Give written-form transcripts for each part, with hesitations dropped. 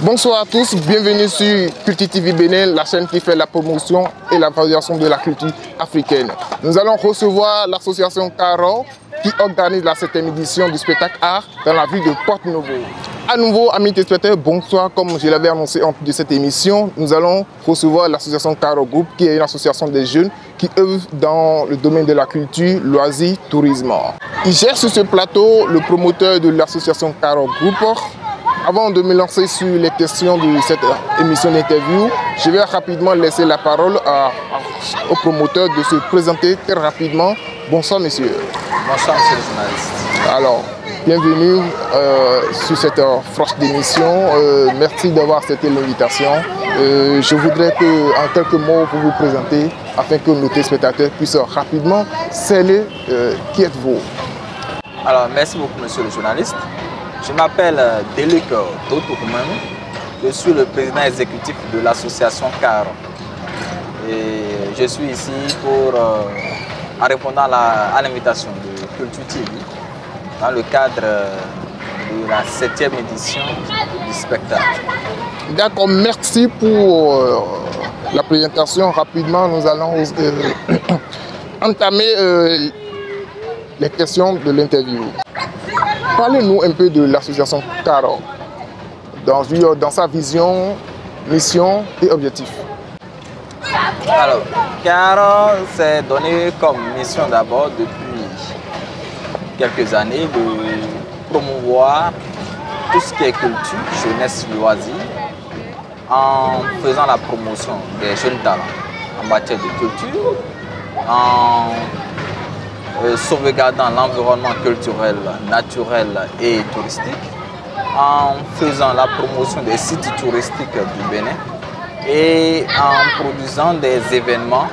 Bonsoir à tous, bienvenue sur Culture TV Bénin, la chaîne qui fait la promotion et la valorisation de la culture africaine. Nous allons recevoir l'association Caro qui organise la 7e édition du spectacle art dans la ville de Porte-Novo. À nouveau, amis téléspectateurs, bonsoir. Comme je l'avais annoncé en plus de cette émission, nous allons recevoir l'association Caro Group, qui est une association des jeunes qui œuvrent dans le domaine de la culture, loisirs, tourisme. Il gère sur ce plateau le promoteur de l'association Caro Group. Avant de me lancer sur les questions de cette émission d'interview, je vais rapidement laisser la parole au promoteur de se présenter très rapidement. Bonsoir, monsieur. Bonsoir, monsieur le journaliste. Alors, bienvenue sur cette franche d'émission. Merci d'avoir accepté l'invitation. Je voudrais que, en quelques mots, vous vous présenter afin que nos téléspectateurs puissent rapidement sceller qui êtes-vous. Alors, merci beaucoup, monsieur le journaliste. Je m'appelle Deluc Totokuman. Je suis le président exécutif de l'association Caro. Et je suis ici en répondant à l'invitation de Culture TV dans le cadre de la 7e édition du spectacle. D'accord, merci pour la présentation. Rapidement, nous allons entamer les questions de l'interview. Parlez-nous un peu de l'association Caro, dans sa vision, mission et objectif. Alors, Caro s'est donné comme mission d'abord depuis quelques années de promouvoir tout ce qui est culture, jeunesse, loisirs, en faisant la promotion des jeunes talents en matière de culture, en sauvegardant l'environnement culturel, naturel et touristique, en faisant la promotion des sites touristiques du Bénin et en produisant des événements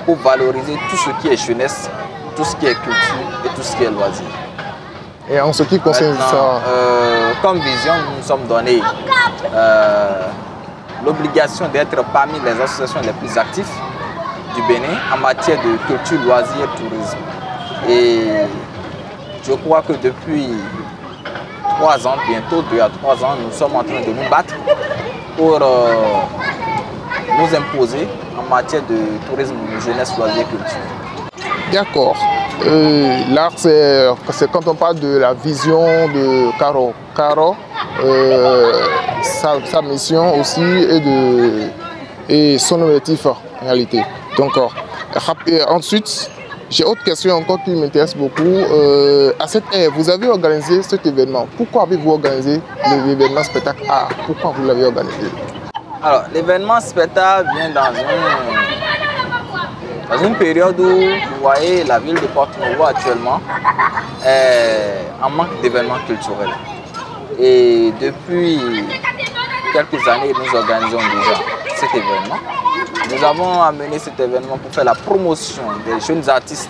pour valoriser tout ce qui est jeunesse, tout ce qui est culture et tout ce qui est loisir. Et en ce qui concerne ça, comme vision, nous nous sommes donné l'obligation d'être parmi les associations les plus actives du Bénin en matière de culture, loisirs et tourisme. Et je crois que depuis 3 ans, bientôt 2 à 3 ans, nous sommes en train de nous battre pour nous imposer en matière de tourisme, jeunesse, loisirs et culture. D'accord. L'art, c'est quand on parle de la vision de Caro. Caro, sa mission aussi et son objectif en réalité. Donc, ensuite, j'ai autre question encore qui m'intéresse beaucoup. À cette ère, vous avez organisé cet événement. Pourquoi avez-vous organisé l'événement spectacle art? Pourquoi vous l'avez organisé? Alors, l'événement spectacle vient dans une période où, vous voyez, la ville de Porte-Novo actuellement est en manque d'événements culturels. Et depuis quelques années, nous organisons déjà cet événement. Nous avons amené cet événement pour faire la promotion des jeunes artistes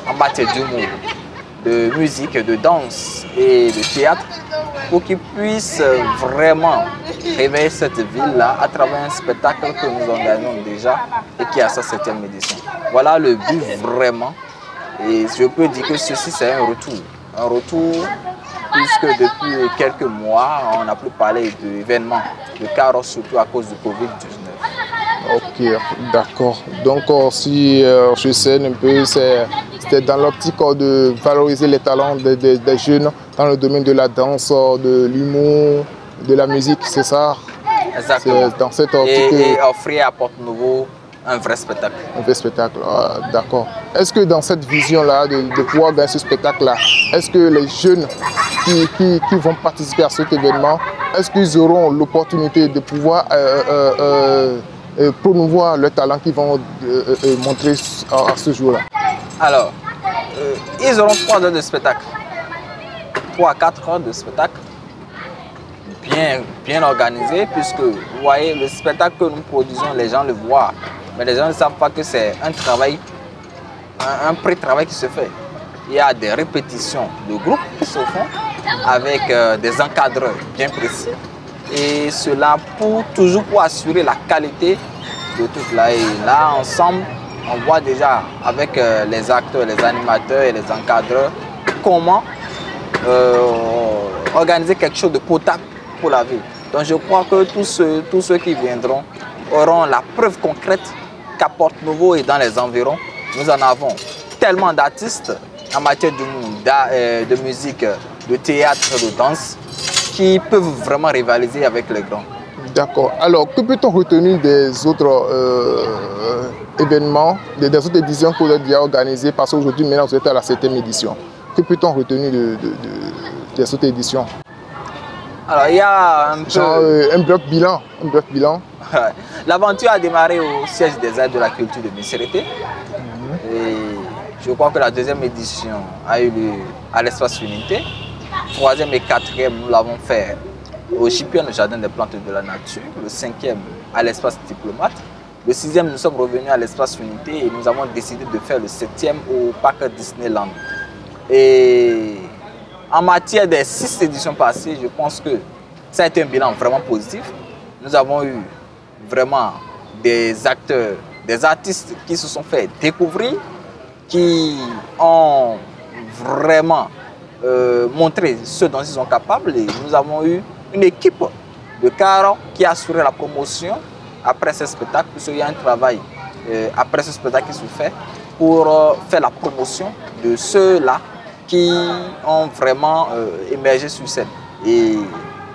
en matière d'humour, de musique, de danse et de théâtre pour qu'ils puissent vraiment réveiller cette ville-là à travers un spectacle que nous organisons déjà et qui a sa 7e édition. Voilà le but vraiment. Et je peux dire que ceci, c'est un retour. Un retour puisque depuis quelques mois, on n'a plus parlé d'événements de Caro, surtout à cause du Covid-19. Ok, d'accord. Donc, si je sais un peu, c'était dans l'optique de valoriser les talents des jeunes dans le domaine de la danse, de l'humour, de la musique, c'est ça? Exactement. Dans cette optique. Et offrir à Porte-Novo un vrai spectacle. Un vrai spectacle, d'accord. Est-ce que dans cette vision-là, de pouvoir gagner ce spectacle-là, est-ce que les jeunes qui vont participer à cet événement, est-ce qu'ils auront l'opportunité de pouvoir promouvoir le talent qu'ils vont montrer à ce jour-là? Alors, ils auront 3 heures de spectacle. 3 à 4 heures de spectacle. Bien organisé, puisque vous voyez, le spectacle que nous produisons, les gens le voient. Mais les gens ne savent pas que c'est un travail, un pré-travail qui se fait. Il y a des répétitions de groupe qui se font avec des encadreurs bien précis. Et cela toujours pour assurer la qualité de tout cela. Et là, ensemble, on voit déjà avec les acteurs, les animateurs et les encadreurs comment organiser quelque chose de potable pour la ville. Donc je crois que tous ceux qui viendront auront la preuve concrète qu'à Porto-Novo et dans les environs, nous en avons tellement d'artistes en matière de musique, de théâtre, de danse, qui peuvent vraiment rivaliser avec les grands. D'accord. Alors, que peut-on retenir des autres événements, des autres éditions que vous avez déjà organisées? Parce qu'aujourd'hui, maintenant, vous êtes à la 7e édition. Que peut-on retenir des autres éditions? Alors, il y a un peu... Genre, un bref bilan. L'aventure a démarré au siège des arts de la culture de Missérété. Et je crois que la 2e édition a eu lieu à l'espace Unité. 3e et 4e, nous l'avons fait au Chipion, le jardin des plantes et de la nature. Le 5e à l'espace Diplomate. Le 6e, nous sommes revenus à l'espace Unité et nous avons décidé de faire le 7e au parc Disneyland. Et en matière des 6 éditions passées, je pense que ça a été un bilan vraiment positif. Nous avons eu vraiment des acteurs, des artistes qui se sont fait découvrir, qui ont vraiment montré ce dont ils sont capables. Et nous avons eu une équipe de Caro qui a assuré la promotion après ce spectacle, puisqu'il y a un travail après ce spectacle qui se fait pour faire la promotion de ceux-là qui ont vraiment émergé sur scène. Et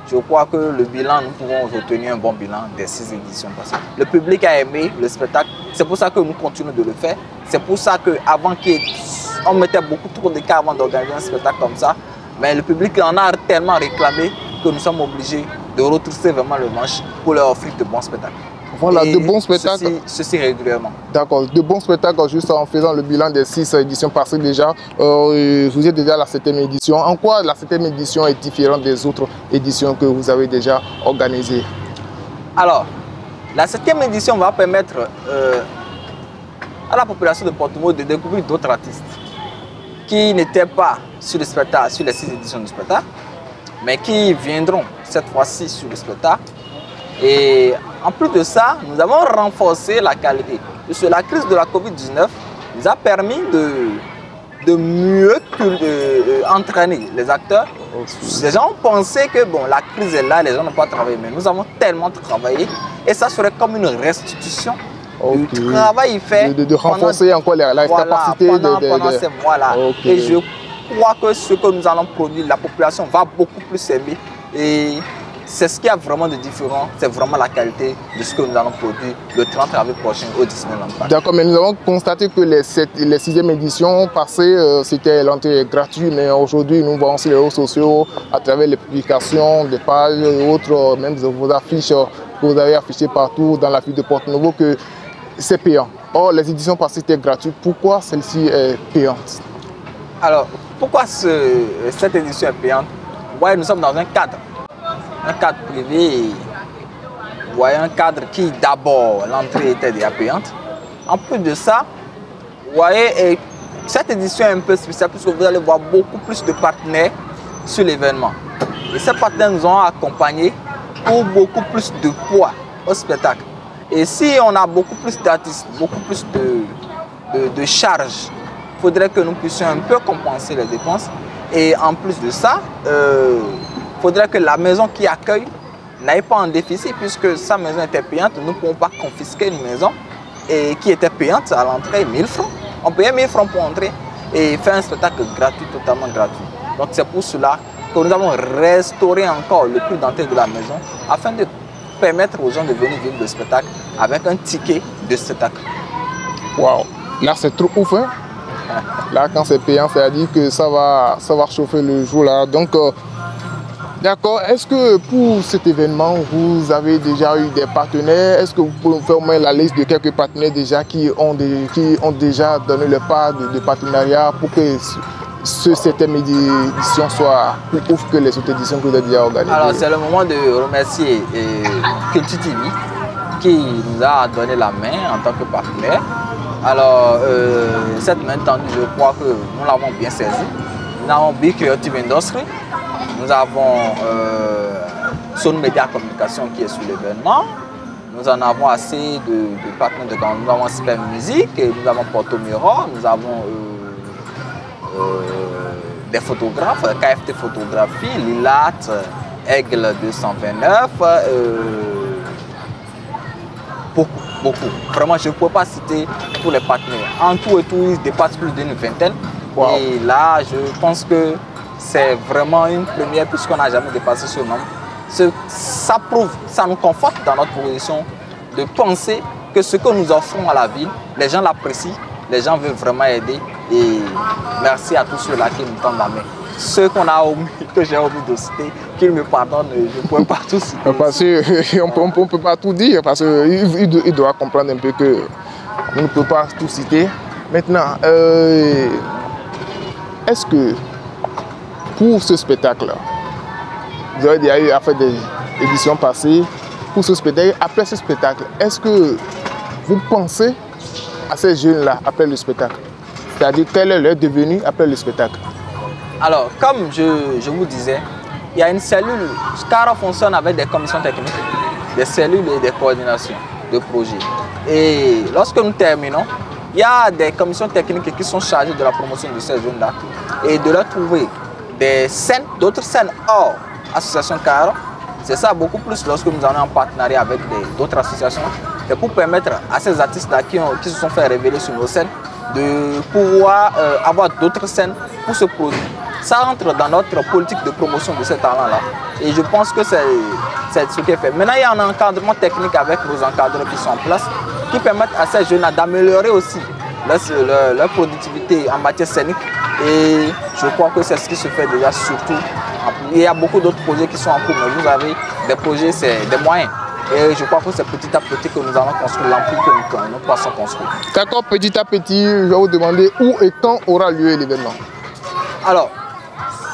je crois que le bilan, nous pouvons retenir un bon bilan des 6 éditions passées. Le public a aimé le spectacle, c'est pour ça que nous continuons de le faire. C'est pour ça qu'avant qu'on mettait beaucoup trop de cas avant d'organiser un spectacle comme ça, mais le public en a tellement réclamé que nous sommes obligés de retrousser vraiment le manche pour leur offrir de bons spectacles. Voilà, de bons spectacles. Ceci régulièrement. D'accord, de bons spectacles, juste en faisant le bilan des 6 éditions passées déjà. Vous êtes déjà à la 7e édition. En quoi la 7e édition est différente des autres éditions que vous avez déjà organisées? Alors, la 7e édition va permettre à la population de Porto-Novo de découvrir d'autres artistes qui n'étaient pas sur le spectacle, sur les 6 éditions du spectacle, mais qui viendront cette fois-ci sur le spectacle. Et en plus de ça, nous avons renforcé la qualité. Parce que la crise de la Covid-19 nous a permis de mieux entraîner les acteurs. Les gens ont pensé que bon, la crise est là, les gens n'ont pas travaillé. Mais nous avons tellement travaillé et ça serait comme une restitution du travail fait. De renforcer encore la capacité pendant ces mois-là. Et je crois que ce que nous allons produire, la population va beaucoup plus aimer. Et c'est ce qu'il y a vraiment de différent, c'est vraiment la qualité de ce que nous allons produire le 30 avril prochain au Disneyland Park. D'accord, mais nous avons constaté que les 6e éditions passées, c'était l'entrée gratuite, mais aujourd'hui nous voyons sur les réseaux sociaux, à travers les publications, des pages et autres, même vos affiches que vous avez affichées partout dans la ville de Porto-Novo, que c'est payant. Or, les éditions passées étaient gratuites, pourquoi celle-ci est payante? Alors, pourquoi cette édition est payante? Ouais, nous sommes dans un cadre privé, vous voyez, un cadre qui d'abord l'entrée était déjà payante. En plus de ça, vous voyez, cette édition est un peu spéciale puisque vous allez voir beaucoup plus de partenaires sur l'événement. Et ces partenaires nous ont accompagnés pour beaucoup plus de poids au spectacle. Et si on a beaucoup plus d'artistes, beaucoup plus de charges, il faudrait que nous puissions un peu compenser les dépenses. Et en plus de ça, il faudrait que la maison qui accueille n'aille pas en déficit puisque sa maison était payante. Nous ne pouvons pas confisquer une maison qui était payante à l'entrée 1000 francs. On payait 1000 francs pour entrer et faire un spectacle gratuit, totalement gratuit. Donc c'est pour cela que nous avons restauré encore le prix d'entrée de la maison afin de permettre aux gens de venir vivre le spectacle avec un ticket de spectacle. Waouh, là c'est trop ouf, hein? Là quand c'est payant, c'est-à-dire que ça va chauffer le jour là. Donc d'accord, est-ce que pour cet événement, vous avez déjà eu des partenaires? Est-ce que vous pouvez faire au moins la liste de quelques partenaires déjà qui ont déjà donné le pas de partenariat pour que ce 7e édition soit plus ouf que les autres éditions que vous avez déjà organisées? Alors c'est le moment de remercier Culture TV qui nous a donné la main en tant que partenaire. Alors cette main tendue, je crois que nous l'avons bien saisie. Nous avons Big Creative Industry. Nous avons Son Media Communication qui est sur l'événement. Nous en avons assez de partenaires de grande. Nous avons Spam Music, nous avons Porto Mirror, nous avons des photographes, KFT Photographie, Lilat, Aigle 229, beaucoup. Vraiment, je ne peux pas citer tous les partenaires. En tout et tout, ils dépassent plus d'une vingtaine. Wow. Et là, je pense que c'est vraiment une première puisqu'on n'a jamais dépassé ce nombre. Ça prouve, ça nous conforte dans notre position de penser que ce que nous offrons à la ville, les gens l'apprécient, les gens veulent vraiment aider. Et merci à tous ceux-là qui nous tendent la main. Ceux qu'on a omis, que j'ai omis de citer, qu'ils me pardonnent, je ne pourrais pas tous citer. Parce qu'on ne peut pas tout dire, parce qu'il doit comprendre un peu que on ne peut pas tout citer. Maintenant, est-ce que pour ce spectacle, vous avez déjà eu à faire des éditions passées, pour ce spectacle, après ce spectacle, est-ce que vous pensez à ces jeunes-là après le spectacle? C'est-à-dire, quel est leur devenu après le spectacle? Alors, comme je vous disais, il y a une cellule. Scara fonctionne avec des commissions techniques, des cellules et des coordinations de projets. Et lorsque nous terminons, il y a des commissions techniques qui sont chargées de la promotion de ces jeunes-là et de leur trouver des scènes, d'autres scènes hors association Scara. C'est ça beaucoup plus lorsque nous allons en partenariat avec d'autres associations et pour permettre à ces artistes-là qui se sont fait révéler sur nos scènes de pouvoir avoir d'autres scènes pour se produire. Ça entre dans notre politique de promotion de ces talents-là. Et je pense que c'est ce qui est fait. Maintenant, il y a un encadrement technique avec nos encadreurs qui sont en place, qui permettent à ces jeunes d'améliorer aussi leur productivité en matière scénique. Et je crois que c'est ce qui se fait déjà surtout. Il y a beaucoup d'autres projets qui sont en cours, mais vous avez des projets, c'est des moyens. Et je crois que c'est petit à petit que nous allons construire l'empire que nous passons construire. D'accord, petit à petit, je vais vous demander où et quand aura lieu l'événement. Alors,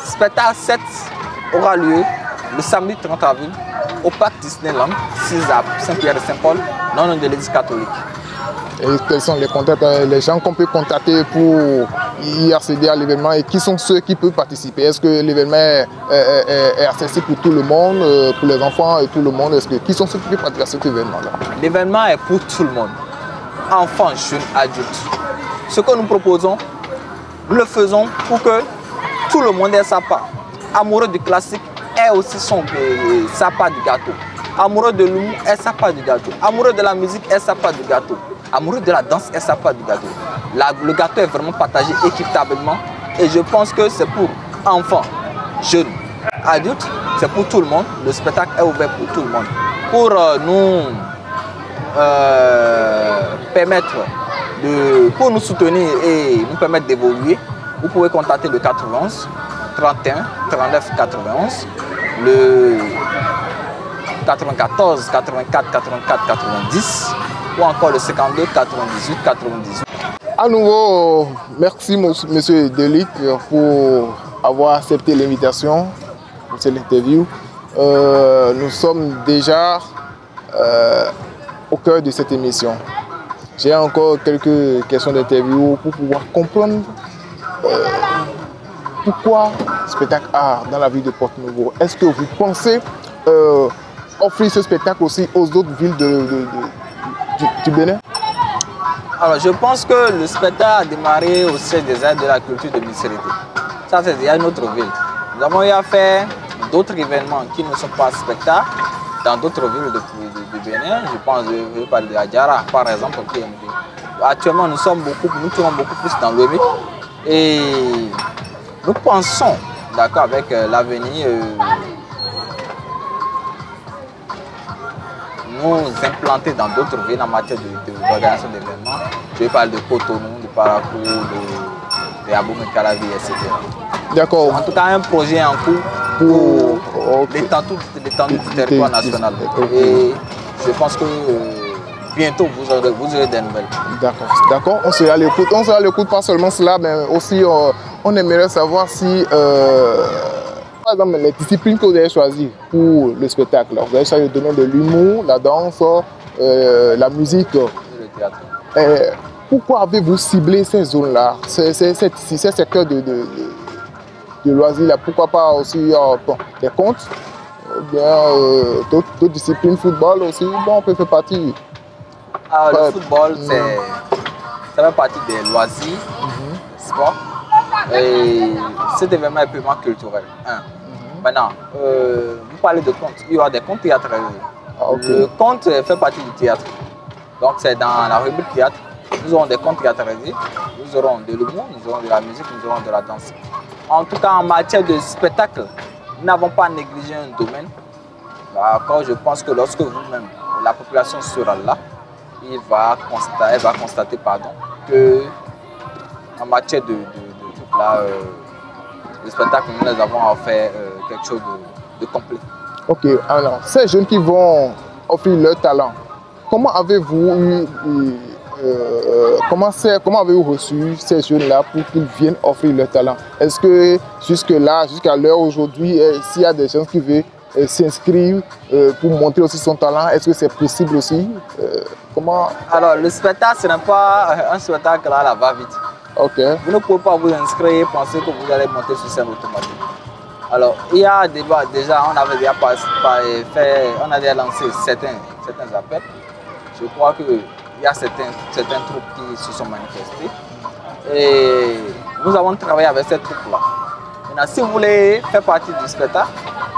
spectacle 7 aura lieu le samedi 30 avril au parc Disneyland, 6 à Saint-Pierre et Saint-Paul, non de l'église catholique. Et quels sont les contacts, les gens qu'on peut contacter pour y accéder à l'événement et qui sont ceux qui peuvent participer? Est-ce que l'événement est accessible pour tout le monde, pour les enfants et tout le monde? Qui sont ceux qui peuvent participer à cet événement-là? L'événement est pour tout le monde, enfants, jeunes, adultes. Ce que nous proposons, nous le faisons pour que tout le monde ait sa part. Amoureux du classique ait aussi sa part du gâteau. Amoureux de l'humour ait sa part du gâteau. Amoureux de la musique ait sa part du gâteau. Amoureux de la danse ait sa part du gâteau. Le gâteau est vraiment partagé équitablement et je pense que c'est pour enfants, jeunes, adultes, c'est pour tout le monde. Le spectacle est ouvert pour tout le monde. Pour pour nous soutenir et nous permettre d'évoluer, vous pouvez contacter le 91 31 39 91, le 94 84 84 90 ou encore le 52 98 98. À nouveau, merci Monsieur Delic pour avoir accepté l'invitation pour cette interview. Nous sommes déjà au cœur de cette émission. J'ai encore quelques questions d'interview pour pouvoir comprendre pourquoi spectacle art dans la ville de Porto-Novo. Est-ce que vous pensez offrir ce spectacle aussi aux autres villes du Bénin? Alors, je pense que le spectacle a démarré au siège des arts de la culture de Misérité. Ça, c'est déjà une autre ville. Nous avons eu à faire d'autres événements qui ne sont pas spectacles dans d'autres villes du Bénin. Je vais parler de Adjara, par exemple. Actuellement, nous tournons beaucoup plus dans l'OMI. Et nous pensons, d'accord, avec l'avenir, nous implanter dans d'autres villes en matière d'organisation d'événements. Je vais parler de Cotonou, de Parakou, de Aboum Calavi, etc. D'accord. En tout cas, un projet en cours pour l'étendue du territoire national. Et je pense que bientôt, vous aurez des nouvelles. D'accord. On sera à l'écoute, pas seulement cela, mais aussi on aimerait savoir si, par exemple, les disciplines que vous avez choisies pour le spectacle. Vous avez choisi le domaine de l'humour, la danse, la musique. Le théâtre. Pourquoi avez-vous ciblé ces zones-là, ces secteurs de loisirs-là? Pourquoi pas aussi des contes, d'autres disciplines, football aussi? Bon, on peut faire partie. Le football, ça fait partie des loisirs, sport. Et cet événement est purement culturel. Maintenant, vous parlez de contes. Il y aura des contes théâtralisés. Ah, okay. Le conte fait partie du théâtre. Donc c'est dans la rubrique théâtre. Nous aurons des contes théâtralisés, nous aurons de l'humour, nous aurons de la musique, nous aurons de la danse. En tout cas, en matière de spectacle, nous n'avons pas négligé un domaine. D'accord, je pense que lorsque vous-même, la population sera là, elle va constater que en matière de spectacle, nous avons fait quelque chose de complet. Ok, alors, ces jeunes qui vont offrir leur talent, comment avez-vous comment avez-vous reçu ces jeunes-là pour qu'ils viennent offrir leur talent? Est-ce que jusque-là, jusqu'à l'heure aujourd'hui, s'il y a des gens qui veulent s'inscrire pour montrer aussi son talent, est-ce que c'est possible aussi? Comment? Alors, le spectacle, ce n'est pas un spectacle à la va-vite. Okay. Vous ne pouvez pas vous inscrire et penser que vous allez monter sur scène automatiquement. Alors, il y a déjà, on avait déjà lancé certains appels. Je crois qu'il y a certains troupes qui se sont manifestés. Et nous avons travaillé avec ces troupes-là. Maintenant, si vous voulez faire partie du spectacle,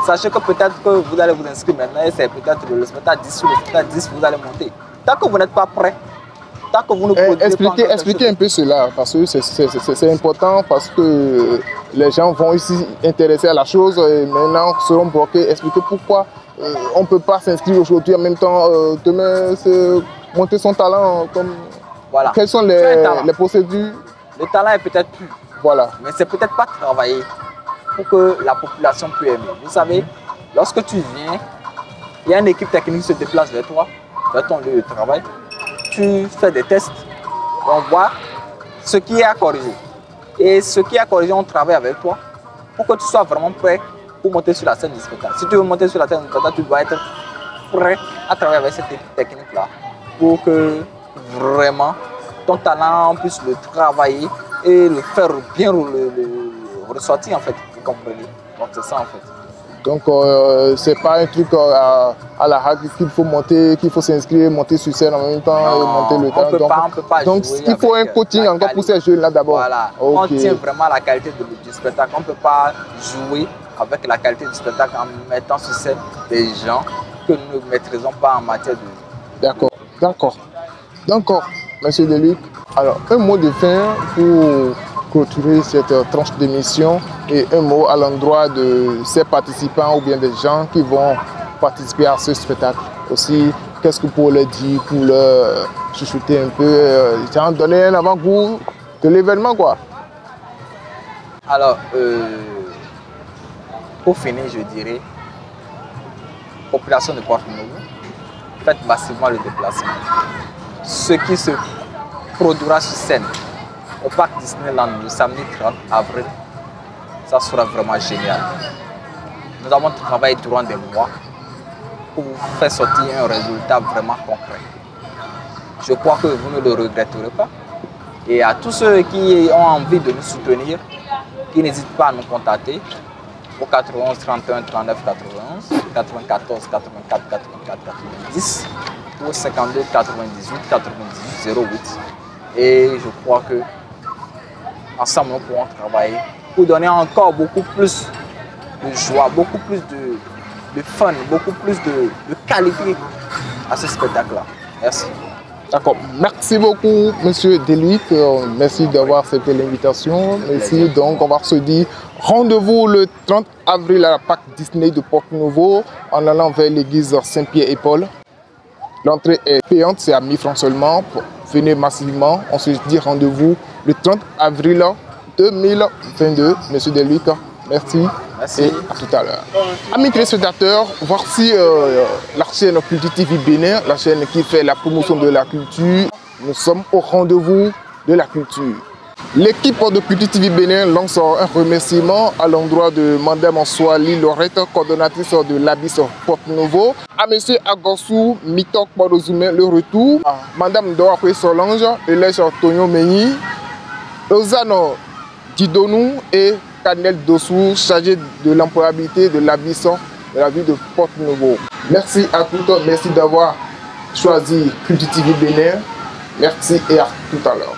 sachez que peut-être que vous allez vous inscrire maintenant et c'est peut-être le spectacle 10 ou le spectacle 10 vous allez monter. Tant que vous n'êtes pas prêt, tant que vous ne pouvez expliquez un peu cela, parce que c'est important, parce que les gens vont ici intéresser à la chose et maintenant seront bloqués. Expliquez pourquoi on ne peut pas s'inscrire aujourd'hui en même temps, demain, monter son talent. Voilà. Quelles sont les procédures? Le talent est peut-être plus. Voilà. Mais c'est peut-être pas travailler pour que la population puisse aimer. Vous savez, lorsque tu viens, il y a une équipe technique qui se déplace vers toi, vers ton lieu de travail. Tu fais des tests, on voit ce qui est à corriger. Et ce qui est à corriger, on travaille avec toi pour que tu sois vraiment prêt pour monter sur la scène du spectacle. Si tu veux monter sur la scène du spectacle, tu dois être prêt à travailler avec cette technique-là pour que vraiment ton talent, on puisse le travailler et le faire bien le ressortir en fait, vous comprenez. Donc c'est ça en fait. Donc c'est pas un truc à la hack qu'il faut monter, qu'il faut s'inscrire, monter sur scène en même temps et monter le temps. On peut pas donc il faut un coaching encore pour ces jeunes là d'abord. Voilà, okay. On tient vraiment à la qualité du spectacle. On ne peut pas jouer avec la qualité du spectacle en mettant sur scène des gens que nous ne maîtrisons pas en matière de... D'accord, monsieur Deluc. Alors un mot de fin pour clôturer cette tranche d'émission et un mot à l'endroit de ces participants ou bien des gens qui vont participer à ce spectacle. Aussi, qu'est-ce que pour leur dire, pour leur chuchoter un peu, donner un avant-goût de l'événement quoi. Alors, pour finir, je dirais, population de Porto-Novo, faites massivement le déplacement. Ce qui se produira sur scène au parc Disneyland le samedi 30 avril, ça sera vraiment génial. Nous avons travaillé durant des mois pour vous faire sortir un résultat vraiment concret. Je crois que vous ne le regretterez pas. Et à tous ceux qui ont envie de nous soutenir, qui n'hésitent pas à nous contacter au 91 31 39 91, 94 84 84 90 ou 52 98 98 08. Et je crois que ensemble nous pourrons travailler pour donner encore beaucoup plus de joie, beaucoup plus de fun, beaucoup plus de qualité à ce spectacle-là. Merci. D'accord. Merci beaucoup, monsieur Deluc. Merci d'avoir accepté l'invitation. Merci. Donc, on va se dire rendez-vous le 30 avril à la parc Disney de Porto-Novo en allant vers l'église Saint-Pierre et Paul. L'entrée est payante, c'est à 1000 francs seulement. Venez massivement. On se dit rendez-vous le 30 avril 2022. Monsieur Deluc, merci. Merci. Et à tout à l'heure. Amis téléspectateurs, voici la chaîne Culture TV Bénin, la chaîne qui fait la promotion de la culture. Nous sommes au rendez-vous de la culture. L'équipe de Culture TV Bénin lance un remerciement à l'endroit de Madame Ansouali Lorette, coordonnatrice de l'Abysse Porto-Novo, à Monsieur Agossou Mitok Bodozoumé, le retour, à Madame Doapé Solange, Elège Tonio Meyi, Ozano Didonou et Canel Dossou, chargé de l'employabilité de l'Abysse de la ville de Porto-Novo. Merci à tous, merci d'avoir choisi Culture TV Bénin. Merci et à tout à l'heure.